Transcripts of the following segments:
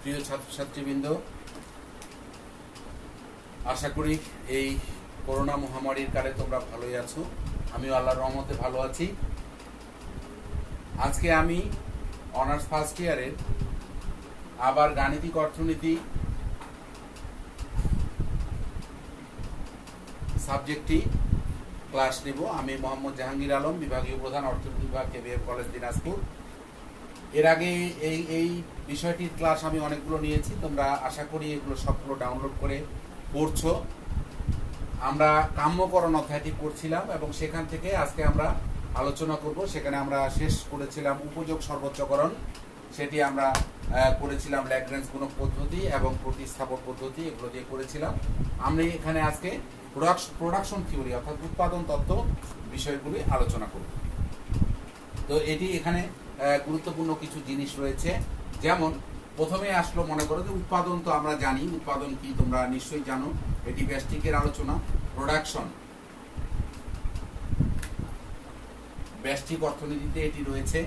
প্রিয় ছাত্রছাত্রীবৃন্দ, আশা করি এই করোনা মহামারীর কালে তোমরা ভালোই আছো। আমিও আল্লাহর রহমতে ভালো আছি। আজকে আমি অনার্স ফার্স্ট ইয়ারের আবার গাণিতিক অর্থনীতি সাবজেক্টটি ক্লাস নেব। আমি মোহাম্মদ জাহাঙ্গীর আলম, বিভাগীয় প্রধান, অর্থনীতি বিভাগ, কেবিএম কলেজ, দিনাজপুর। এর আগে এই বিষয়টির ক্লাস আমি অনেকগুলো নিয়েছি। তোমরা আশা করি এগুলো সবগুলো ডাউনলোড করে পড়ছো। আমরা কাম্যকরণ অধ্যায়টি করছিলাম এবং সেখান থেকে আজকে আমরা আলোচনা করব। সেখানে আমরা শেষ করেছিলাম উপযোগ সর্বোচ্চকরণ, সেটি আমরা করেছিলাম ল্যাগ্রেঞ্জ গুণক পদ্ধতি এবং প্রতিস্থাপন পদ্ধতি, এগুলো দিয়ে করেছিলাম। আমরা এখানে আজকে প্রোডাকশন থিওরি অর্থাৎ উৎপাদন তত্ত্ব বিষয়গুলি আলোচনা করব। তো এটি এখানে গুরুত্বপূর্ণ কিছু জিনিস রয়েছে। যেমন প্রথমে আসলো, মনে করো যে উৎপাদন তো আমরা জানি, উৎপাদন কি তোমরা নিশ্চয়ই জানো। এটি ব্যষ্টিকের আলোচনা। প্রোডাকশন ব্যষ্টিক অর্থনীতিতে এটি রয়েছে।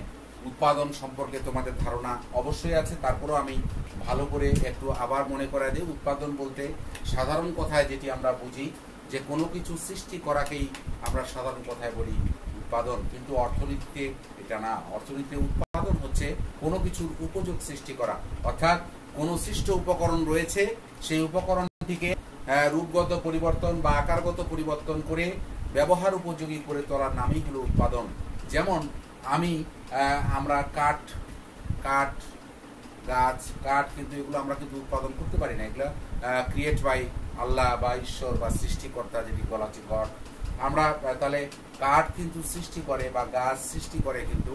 উৎপাদন সম্পর্কে তোমাদের ধারণা অবশ্যই আছে, তারপরেও আমি ভালো করে একটু আবার মনে করাই দিই। উৎপাদন বলতে সাধারণ কথায় যেটি আমরা বুঝি যে কোনো কিছু সৃষ্টি করাকেই আমরা সাধারণ কথায় বলি উৎপাদন, কিন্তু অর্থনীতিতে এটা না। অর্থনীতিতে উৎপাদন হচ্ছে কোনো কিছুর উপযোগ সৃষ্টি করা, অর্থাৎ কোনো সৃষ্ট উপকরণ রয়েছে, সেই উপকরণটিকে রূপগত পরিবর্তন বা আকারগত পরিবর্তন করে ব্যবহার উপযোগী করে তোলার নামই হলো উৎপাদন। যেমন আমরা কাঠ, গাছ, কিন্তু এগুলো আমরা কিন্তু উৎপাদন করতে পারি না। এগুলো ক্রিয়েট বাই আল্লাহ বা ঈশ্বর বা সৃষ্টিকর্তা, যেটি বলা হচ্ছে গড। আমরা তাহলে কাঠ কিন্তু সৃষ্টি করে বা গাছ সৃষ্টি করে, কিন্তু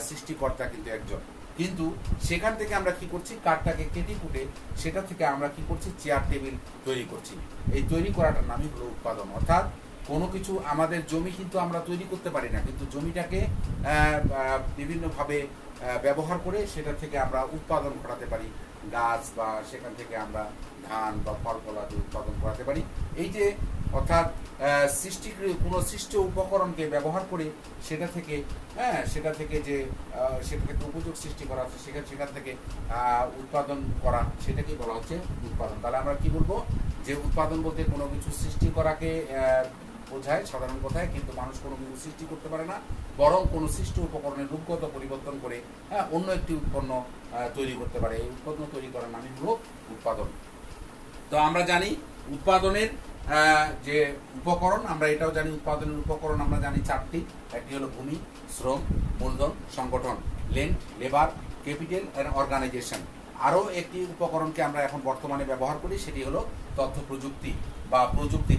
সৃষ্টিকর্তা কিন্তু একজন। কিন্তু সেখান থেকে আমরা কি করছি, কাঠটাকে কেটে কুটে সেটা থেকে আমরা কি করছি, চেয়ার টেবিল তৈরি করছি। এই তৈরি করাটার নামই হলো উৎপাদন। অর্থাৎ কোনো কিছু, আমাদের জমি কিন্তু আমরা তৈরি করতে পারি না, কিন্তু জমিটাকে বিভিন্নভাবে ব্যবহার করে সেটা থেকে আমরা উৎপাদন করাতে পারি গাছ, বা সেখান থেকে আমরা ধান বা ফল ফলাদি উৎপাদন করাতে পারি। এই যে অর্থাৎ কোনো সৃষ্ট উপকরণকে ব্যবহার করে সেটা থেকে উপযোগ সৃষ্টি করা হচ্ছে, সেখান থেকে উৎপাদন করা, সেটাকেই বলা হচ্ছে উৎপাদন। তাহলে আমরা কি বলবো, যে উৎপাদন বলতে কোনো কিছু সৃষ্টি করাকে বোঝায় সাধারণ কথায়, কিন্তু মানুষ কোনো কিছু সৃষ্টি করতে পারে না, বরং কোনো সৃষ্ট উপকরণের রূপগত পরিবর্তন করে অন্য একটি উৎপন্ন তৈরি করতে পারে। এই উৎপন্ন তৈরি করার নামই হলো উৎপাদন। তো আমরা জানি উৎপাদনের যে উপকরণ, আমরা এটাও জানি উৎপাদনের উপকরণ আমরা জানি চারটি। একটি হলো ভূমি, শ্রম, মূলধন, সংগঠন, land, labour, capital and organisation. আরও একটি উপকরণকে আমরা এখন বর্তমানে ব্যবহার করি, সেটি হলো তথ্য প্রযুক্তি বা প্রযুক্তি,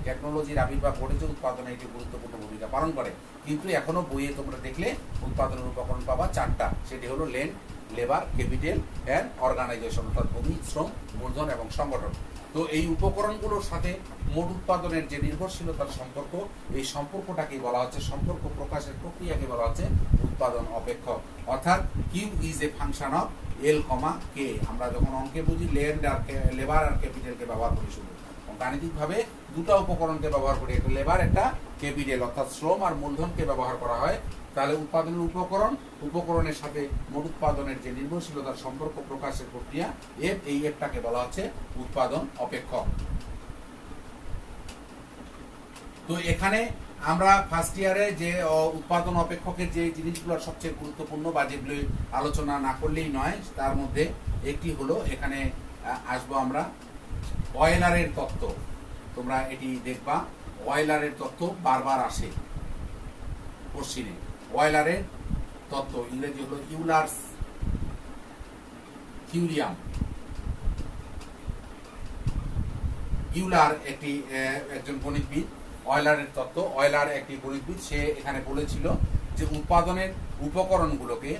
টেকনোলজির আবির্ভাব ঘটেছে উৎপাদনে, এটি গুরুত্বপূর্ণ ভূমিকা পালন করে। কিন্তু এখনো বইয়ে তোমরা দেখলে উৎপাদনের উপকরণ পাবা চারটা, সেটি হলো land, labour, capital and organisation, অর্থাৎ ভূমি, শ্রম, মূলধন এবং সংগঠন। তো এই উপকরণগুলোর সাথে মোট উৎপাদনের যে নির্ভরশীলতার সম্পর্ক, এই সম্পর্কটাকে বলা হচ্ছে, সম্পর্ক প্রকাশের প্রক্রিয়াকে বলা হচ্ছে উৎপাদন অপেক্ষক। অর্থাৎ Q is a function of L, K. আমরা যখন অঙ্কে বুঝি ল্যান্ড আর লেবার আর ক্যাপিটালকে ব্যবহার করি, শুধু গাণিতিকভাবে দুটো উপকরণকে ব্যবহার করি, একটা লেবার, একটা ক্যাপিটাল, অর্থাৎ শ্রম আর মূলধনকে ব্যবহার করা হয়। তাহলে উৎপাদনের উপকরণের সাথে মোট উৎপাদনের যে নির্ভরশীলতার সম্পর্ক প্রকাশের প্রক্রিয়া, এই এফটাকে বলা হচ্ছে উৎপাদন অপেক্ষক। তো এখানে আমরা ফার্স্ট ইয়ারে যে উৎপাদন অপেক্ষকের যে জিনিসগুলো সবচেয়ে গুরুত্বপূর্ণ বা যেগুলো আলোচনা না করলেই নয়, তার মধ্যে একটি হলো, এখানে আসবো আমরা অয়েলারের তত্ত্ব। তোমরা এটি দেখবা, অয়েলারের তত্ত্ব বারবার আসে কোশ্চিনে। অয়েলারের তত্ত্ব ইংরেজি হলো ইউলার্স থিওরিয়াম। ইউলার একজন গণিতবিদ। অয়েলারের তত্ত্ব, অয়েলার একটি গণিতবিদ, সে এখানে বলেছিল যে উৎপাদনের উপকরণগুলোকে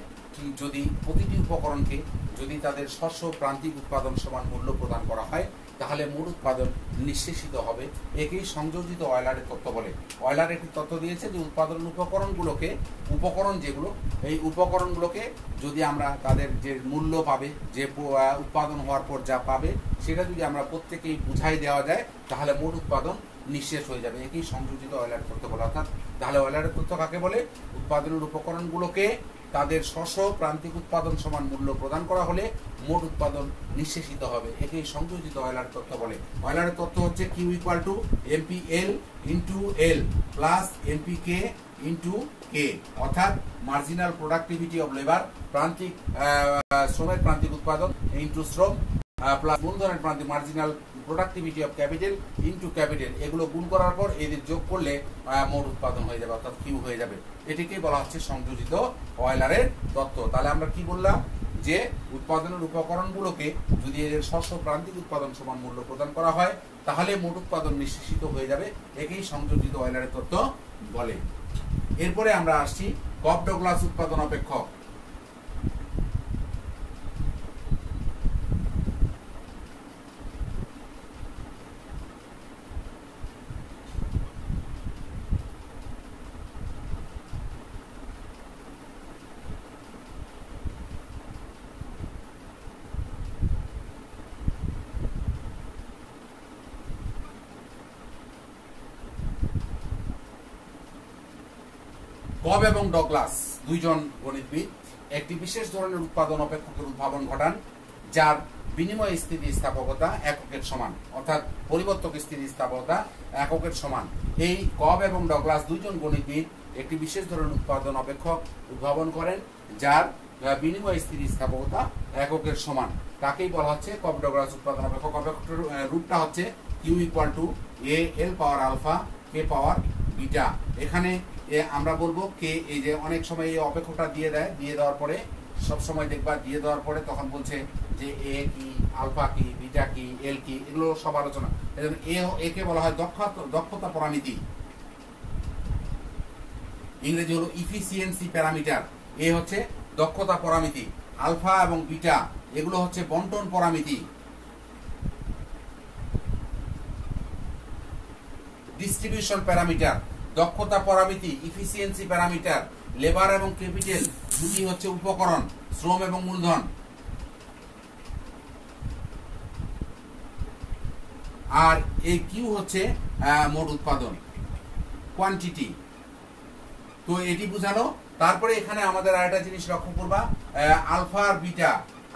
যদি প্রতিটি উপকরণকে যদি তাদের শস্য প্রান্তিক উৎপাদন সমান মূল্য প্রদান করা হয়, তাহলে মোট উৎপাদন নিঃশেষিত হবে। একেই সংযোজিত অয়েলারের তত্ত্ব বলে। অয়েলার একটি তত্ত্ব দিয়েছে যে উৎপাদনের এই উপকরণগুলোকে যদি আমরা তাদের যে মূল্য পাবে, যে উৎপাদন হওয়ার পর যা পাবে, সেটা যদি আমরা প্রত্যেকেই বুঝাই দেওয়া যায়, তাহলে মোট উৎপাদন নিঃশেষ হয়ে যাবে। একেই সংযোজিত অয়েলারের তত্ত্ব বলে। অর্থাৎ তাহলে অয়েলারের তত্ত্ব কাকে বলে? উৎপাদনের উপকরণগুলোকে তাদের স্ব প্রান্তিক উৎপাদন সমান মূল্য প্রদান করা হলে মোট উৎপাদন নিঃশেষিত হবে। একেই সংযোজিত অয়লার তত্ত্ব বলে। অয়লারের তত্ত্ব হচ্ছে Q equal to MPL into L plus MPK into K, অর্থাৎ মার্জিনাল প্রোডাক্টিভিটি অফ লেবার, প্রান্তিক শ্রমের প্রান্তিক উৎপাদন ইন্টু শ্রম প্লাস মূলধনের প্রান্তিক marginal productivity of capital into capital, এগুলো গুণ করার পর এদের যোগ করলে মোট উৎপাদন হয়ে যাবে, অর্থাৎ কিউ হয়ে যাবে। এটিকেই বলা হচ্ছে সংযোজিত অয়লারের তত্ত্ব। তাহলে আমরা কি বললাম, যে উৎপাদনের উপকরণগুলোকে যদি এদের স্ব প্রান্তিক উৎপাদন সমান মূল্য প্রদান করা হয় তাহলে মোট উৎপাদন নিঃশেষিত হয়ে যাবে। একেই সংযোজিত অয়লারের তত্ত্ব বলে। এরপরে আমরা আসছি কপ ডগলাস উৎপাদন অপেক্ষক। কব এবং ডগলাস দুইজন গণিতবিদ একটি বিশেষ ধরনের উৎপাদন অপেক্ষকের উদ্ভাবন ঘটান যার বিনিময় স্থিতিস্থাপকতা এককের সমান, অর্থাৎ পরিবর্তক স্থিতিস্থাপকতা এককের সমান। এই কব এবং ডগলাস দুইজন গণিতবিদ একটি বিশেষ ধরনের উৎপাদন অপেক্ষক উদ্ভাবন করেন যার বিনিময় স্থিতিস্থাপকতা এককের সমান। তাকেই বলা হচ্ছে কব ডগলাস উৎপাদন অপেক্ষক। অপেক্ষকের রূপটা হচ্ছে Q equal to A L power alpha K power beta. এখানে আমরা বলবো কে, এই যে অনেক সময় এই অপেক্ষকটা দিয়ে দেয়, দিয়ে দেওয়ার পরে সব সময় দেখবা দিয়ে দেওয়ার পরে তখন বলছে যে এ কি, আলফা কি, বিটা কি, এল কি, এগুলো সব আলোচনা। এজন্য একে বলা হয় দক্ষতা পরামিতি, ইংরেজি হলো ইফিসিয়েন্সি প্যারামিটার। এ হচ্ছে দক্ষতা পরামিতি। আলফা এবং বিটা এগুলো হচ্ছে বন্টন পরামিতি, ডিস্ট্রিবিউশন প্যারামিটার। দক্ষতা পরামিতি, ইফিসিয়েন্সি প্যারামিটার, লেবার এবং ক্যাপিটাল দুটি হচ্ছে উপকরণ, শ্রম এবং মূলধন। আর এই কিউ হচ্ছে মোট উৎপাদন, কোয়ান্টিটি। তো এটি বুঝানো। তারপরে এখানে আমাদের আরেকটা জিনিস লক্ষ্য করবা, আলফা আর beta,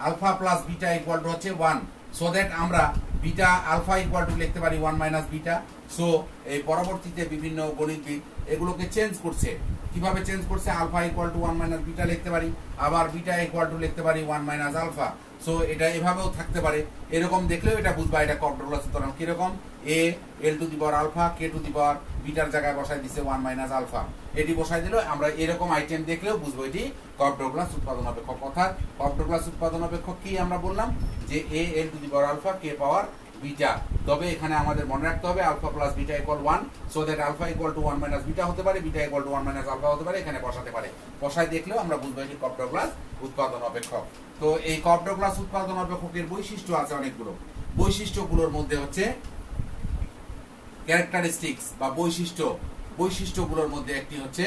alpha plus beta equal to হচ্ছে 1, সো দ্যাট আমরা বিটা আলফা ইকুয়াল টু লিখতে পারি 1 মাইনাস বিটা। সো এই পরবর্তীতে বিভিন্ন গণিতবিদ এগুলোকে চেঞ্জ করছে। কিভাবে চেঞ্জ করছে? Alpha equal to 1 minus beta লিখতে পারি, আবার বিটা ইকুয়াল টু লিখতে পারি 1 মাইনাস আলফা। সো এটা এভাবেও থাকতে পারে। এরকম দেখলেও এটা বুঝবা এটা কপ ডগলাস উৎপাদন। কিরকম? A L to the power alpha K to the power বিটার জায়গায় বসাই দিছে 1 মাইনাস আলফা। এটি বসাই দিলেও আমরা এরকম আইটেম দেখলেও বুঝবো এটি কপ ডগলাস উৎপাদন অপেক্ষক। অর্থাৎ কপ ডগলাস উৎপাদন অপেক্ষক কি আমরা বললাম, যে A L to the power alpha K power beta. তবে এখানে আমাদের মনে রাখতে হবে alpha plus beta equal 1, so that alpha equal to 1 minus beta হতে পারে, beta equal to 1 minus alpha হতে পারে। এখানে বসাতে পারে, বসাই দেখলেও আমরা বুঝবো এটি কপ ডগলাস উৎপাদন অপেক্ষক। তো এই কপ ডগলাস উৎপাদন অপেক্ষকের বৈশিষ্ট্য আছে অনেকগুলো। বৈশিষ্ট্যগুলোর মধ্যে হচ্ছে ক্যারেক্টারিস্টিক্স বা বৈশিষ্ট্য। বৈশিষ্ট্যগুলোর মধ্যে একটি হচ্ছে,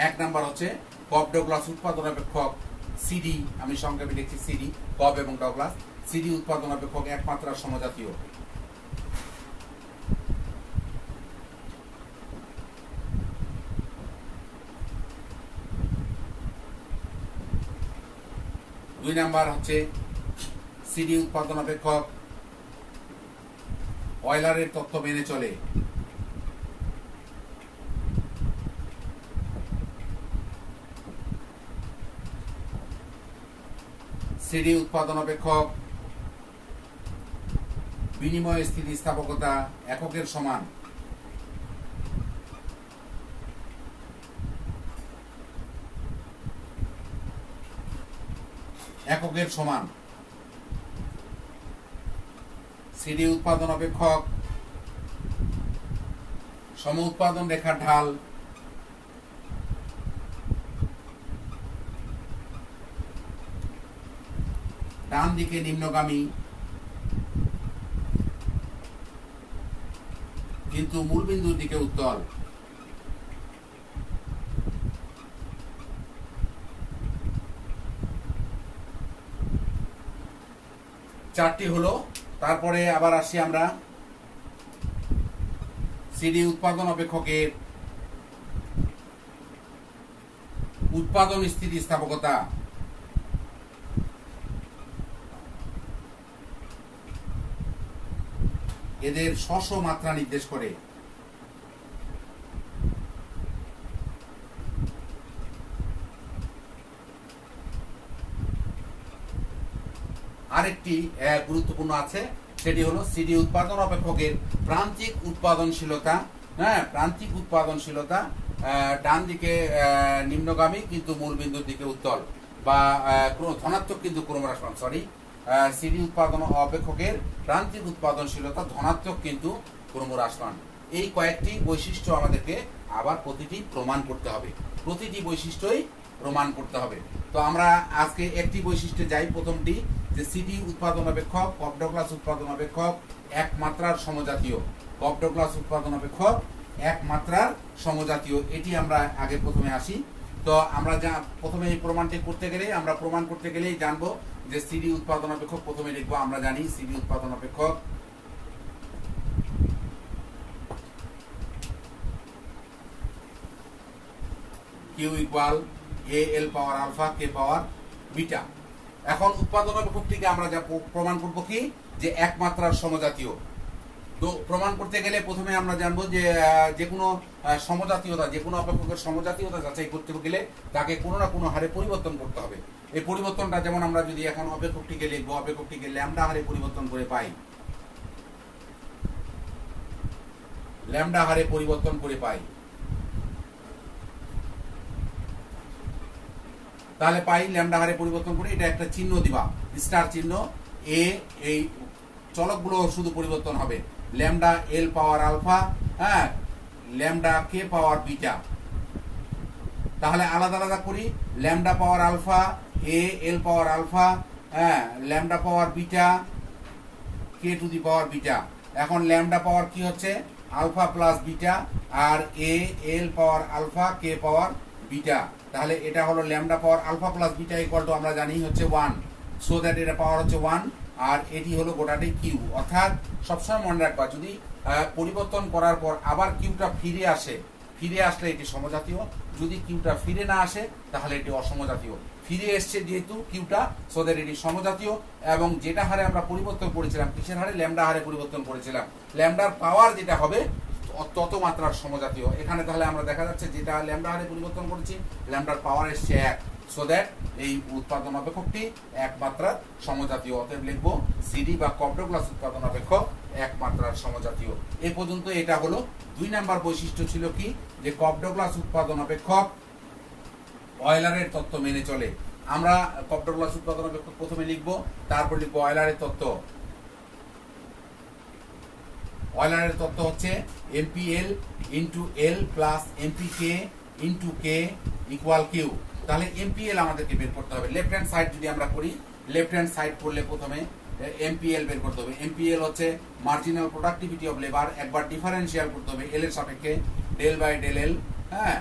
এক নাম্বার হচ্ছে কপ ডগলাস উৎপাদন অপেক্ষক সিডি, আমি সংক্ষেপে লিখছি সিডি, কব এবং ডগলাস। সিডি উৎপাদন অপেক্ষক একমাত্রা সমজাতীয়। দুই নাম্বার হচ্ছে সিডি উৎপাদন অপেক্ষক অয়লারের তত্ত্ব মেনে চলে। সিডি উৎপাদন অপেক্ষক বিনিময় স্থিতিস্থাপকতা এককের সমান। এককের সমান। সিডি উৎপাদন অপেক্ষক সম উৎপাদন রেখার ঢাল ডান দিকে নিম্নগামী, কিন্তু মূলবিন্দুর দিকে উত্তল। চারটি হলো। তারপরে আবার আসি আমরা সিডি উৎপাদন অপেক্ষকের উৎপাদন স্থিতিস্থাপকতা, এদের স্ব মাত্রা নির্দেশ করে। আরেকটি গুরুত্বপূর্ণ আছে, সেটি হলো সিডি উৎপাদন অপেক্ষকের প্রান্তিক উৎপাদনশীলতা। হ্যাঁ, প্রান্তিক উৎপাদনশীলতা ডান দিকে নিম্নগামী কিন্তু মূল বিন্দুর দিকে উত্তল বা ধনাত্মক কিন্তু ক্রমহ্রাসমান। সরি, সিডি উৎপাদন অপেক্ষকের প্রান্তিক উৎপাদনশীলতা ধনাত্মক কিন্তু ক্রমহ্রাসমান। এই কয়েকটি বৈশিষ্ট্য আমাদেরকে আবার প্রতিটি প্রমাণ করতে হবে, প্রতিটি বৈশিষ্ট্যই প্রমাণ করতে হবে। তো আমরা আজকে একটি বৈশিষ্ট্যে যাই। প্রথমটি যে সিডি উৎপাদন অপেক্ষক কপ ডগলাস উৎপাদন অপেক্ষক এক মাত্রার সমজাতীয়। কপ ডগলাস উৎপাদন অপেক্ষক এক মাত্রার সমজাতীয়, এটি আমরা আগে প্রথমে আসি। তো আমরা যা প্রথমে এই প্রমাণটি করতে গেলে, আমরা প্রমাণ করতে গেলেই জানবো যে সিডি উৎপাদন অপেক্ষক প্রথমে লিখবো। আমরা জানি সিডি উৎপাদন অপেক্ষক কিউ ইকুয়াল এ L power alpha K power beta. এখন উৎপাদন অপেক্ষকটিকে আমরা যা প্রমাণ করবো কি, যে একমাত্রার সমজাতীয়। তো প্রমাণ করতে গেলে প্রথমে আমরা জানবো যে যে কোনো সমজাতীয়তা, যে কোনো অপেক্ষকের সমজাতীয়তা যাচাই করতে গেলে তাকে কোনো না কোনো হারে পরিবর্তন করতে হবে। এই পরিবর্তনটা যেমন আমরা যদি এখন অপেক্ষকটিকে লিখবো, অপেক্ষকটিকে ল্যামডা হারে পরিবর্তন করে পাই, ল্যামডা হারে পরিবর্তন করে পাই, তাহলে পাই ল্যামডা হারে পরিবর্তন করে এটা একটা চিহ্ন দিবা, স্টার চিহ্ন। এ এই চলকগুলো শুধু পরিবর্তন হবে, ল্যামডা এল পাওয়ার আলফা, হ্যাঁ, ল্যামডা কে পাওয়ার বিটা। তাহলে আলাদা আলাদা করি, lambda power alpha A L power alpha, হ্যাঁ, lambda power beta K to the power beta. এখন ল্যামডা পাওয়ার কি হচ্ছে আলফা প্লাস বিটা, আর A L power alpha K power beta. তাহলে এটা হলো lambda power alpha plus beta equal to আমরা জানি হচ্ছে 1, সো দ্যাট এটা পাওয়ার হচ্ছে 1, আর এটি হলো গোটাটি কিউ। অর্থাৎ সবসময় মনে রাখবা, যদি পরিবর্তন করার পর আবার কিউটা ফিরে আসে, ফিরে আসলে এটি সমজাতীয়, যদি কিউটা ফিরে না আসে তাহলে এটি অসমজাতীয়। ফিরে এসছে যেহেতু কিউটা, সো দ্যাট এটি সমজাতীয়। এবং যেটা হারে আমরা পরিবর্তন করেছিলাম, কিসের হারে, ল্যামডা হারে পরিবর্তন করেছিলাম, ল্যামডার পাওয়ার যেটা হবে তত মাত্রার সমজাতীয়। এখানে তাহলে আমরা দেখা যাচ্ছে যেটা ল্যামডা হারে পরিবর্তন করেছি, ল্যামডার পাওয়ার এসছে 1, সো দ্যাট এই উৎপাদন অপেক্ষকটি এক মাত্রার সমজাতীয়। অতএব লিখবো সিডি বা কপ ডগলাস উৎপাদন অপেক্ষক এক মাত্রার সমজাতীয়। এ পর্যন্ত এটা হলো 2 নাম্বার বৈশিষ্ট্য ছিল কি, যে কপ ডগলাস উৎপাদন অপেক্ষক অয়লারের তত্ত্ব মেনে চলে। আমরা কপ ডগলাস উৎপাদন অপেক্ষক প্রথমে লিখবো, তারপর লিখবো অয়লারের তত্ত্ব। অয়লারের তত্ত্ব হচ্ছে MPL into L plus MPK into K equal Q. তাহলে এমপিএল আমাদেরকে বের করতে হবে। লেফট হ্যান্ড সাইড যদি আমরা করি, লেফট হ্যান্ড সাইড করলে প্রথমে এমপিএল বের করতে হবে। এমপিএল হচ্ছে মার্জিনাল প্রোডাক্টিভিটি অফ লেবার, একবার ডিফারেন্সিয়াল করতে হবে এল এর সাপেক্ষে, ডেল বাই ডেল এল, হ্যাঁ,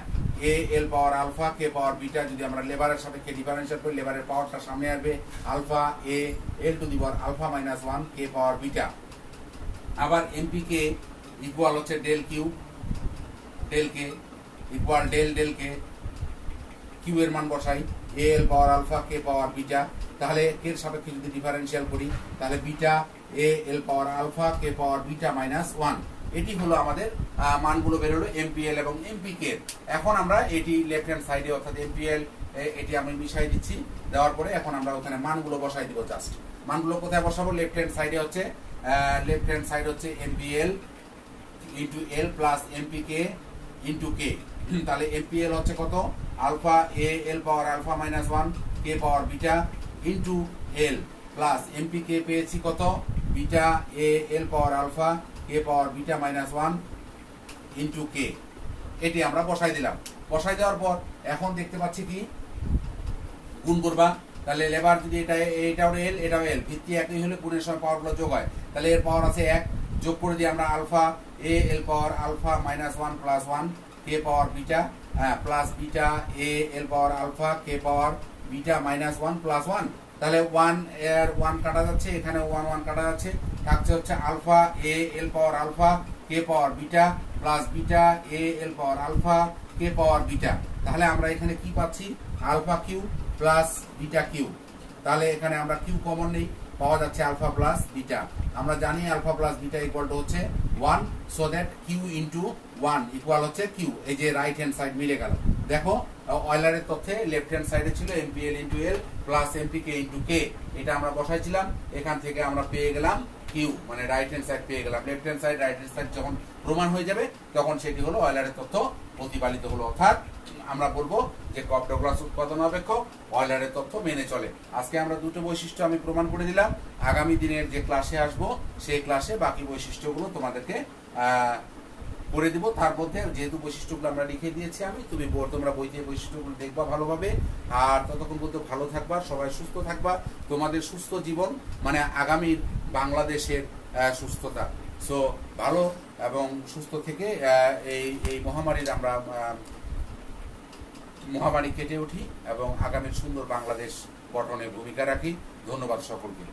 এ L power alpha K power beta. যদি আমরা লেবারের সাপেক্ষে ডিফারেন্সিয়াল করি, লেবারের পাওয়ারটা সামনে আসবে, alpha A L to the power alpha minus 1 K power beta. আবার এমপিকে ইকুয়াল হচ্ছে del Q, del K equal del del K, Q এর মান বসাই, এ L power alpha K power beta. তাহলে এর সাপেক্ষে যদি ডিফারেন্সিয়াল করি, তাহলে beta A L power alpha K power beta minus 1। এটি হলো আমাদের মানগুলো বের হলো এমপিএল এবং এমপিকে। এখন আমরা এটি লেফট হ্যান্ড সাইডে অর্থাৎ এমপিএল এটি আমি মিশাই দিচ্ছি, দেওয়ার পরে এখন আমরা ওখানে মানগুলো বসাই দিব। জাস্ট মানগুলো কোথায় বসাবো, লেফট হ্যান্ড সাইডে হচ্ছে, লেফট হ্যান্ড সাইড হচ্ছে MPL into L plus MPK into কে। তাহলে এমপিএল হচ্ছে কত, alpha A L power alpha minus 1 K power beta into L plus এমপিকে পেয়েছি কত, beta A L power alpha K power beta minus 1 into k. এটি আমরা বসাই দিলাম। বসাই দেওয়ার পর এখন দেখতে পাচ্ছি কি, গুণ করবা। তাহলে লেবার যদি এটাও এল এটাও এল, ভিত্তি একই হলে গুণের সময় পাওয়ারগুলো যোগ হয়। তাহলে এর পাওয়ার আছে 1, যোগ করে দিই আমরা alpha A L power alpha minus 1 plus 1 K power beta, plus beta A L power alpha K power beta minus 1 plus 1। তাহলে 1 এর 1 কাটা যাচ্ছে, এখানে 1 1 কাটা যাচ্ছে, থাকছে হচ্ছে alpha A L power alpha K power beta plus beta A L power alpha K power beta. তাহলে আমরা এখানে কি পাচ্ছি, alpha Q plus beta Q. তাহলে এখানে আমরা কিউ কমন নেই, পাওয়া যাচ্ছে আলফা প্লাস বিটা। আমরা জানি alpha plus beta equal to হচ্ছে 1, so that Q into 1 equal হচ্ছে কিউ। এই যে রাইট হ্যান্ড সাইড মিলে গেল। দেখো অয়লারের তথ্যে লেফট হ্যান্ড সাইডে ছিল MPL into L plus MPK into কে, এটা আমরা বসাইছিলাম। এখান থেকে আমরা পেয়ে গেলাম কিউ, মানে রাইট হ্যান্ড সাইড পেয়ে গেলাম। Left hand side right hand side যখন প্রমাণ হয়ে যাবে তখন সেটি হলো অয়লারের তথ্য প্রতিপালিত হলো। অর্থাৎ আমরা বলবো যে কপ ডগলাস উৎপাদন অপেক্ষক অয়লারের তথ্য মেনে চলে। আজকে আমরা দুটো বৈশিষ্ট্য আমি প্রমাণ করে দিলাম। আগামী দিনের যে ক্লাসে আসবো সেই ক্লাসে বাকি বৈশিষ্ট্যগুলো তোমাদেরকে করে দিব। তার মধ্যে যেহেতু বৈশিষ্ট্যগুলো আমরা লিখে দিয়েছি আমি, তোমরা বইতে বৈশিষ্ট্যগুলো দেখবা ভালোভাবে। আর ততক্ষণ পর্যন্ত ভালো থাকবা, সবাই সুস্থ থাকবা। তোমাদের সুস্থ জীবন মানে আগামীর বাংলাদেশের সুস্থতা। সো ভালো এবং সুস্থ থেকে এই মহামারীর আমরা মহামারী কেটে উঠি এবং আগামীর সুন্দর বাংলাদেশ গঠনে ভূমিকা রাখি। ধন্যবাদ সকলকে।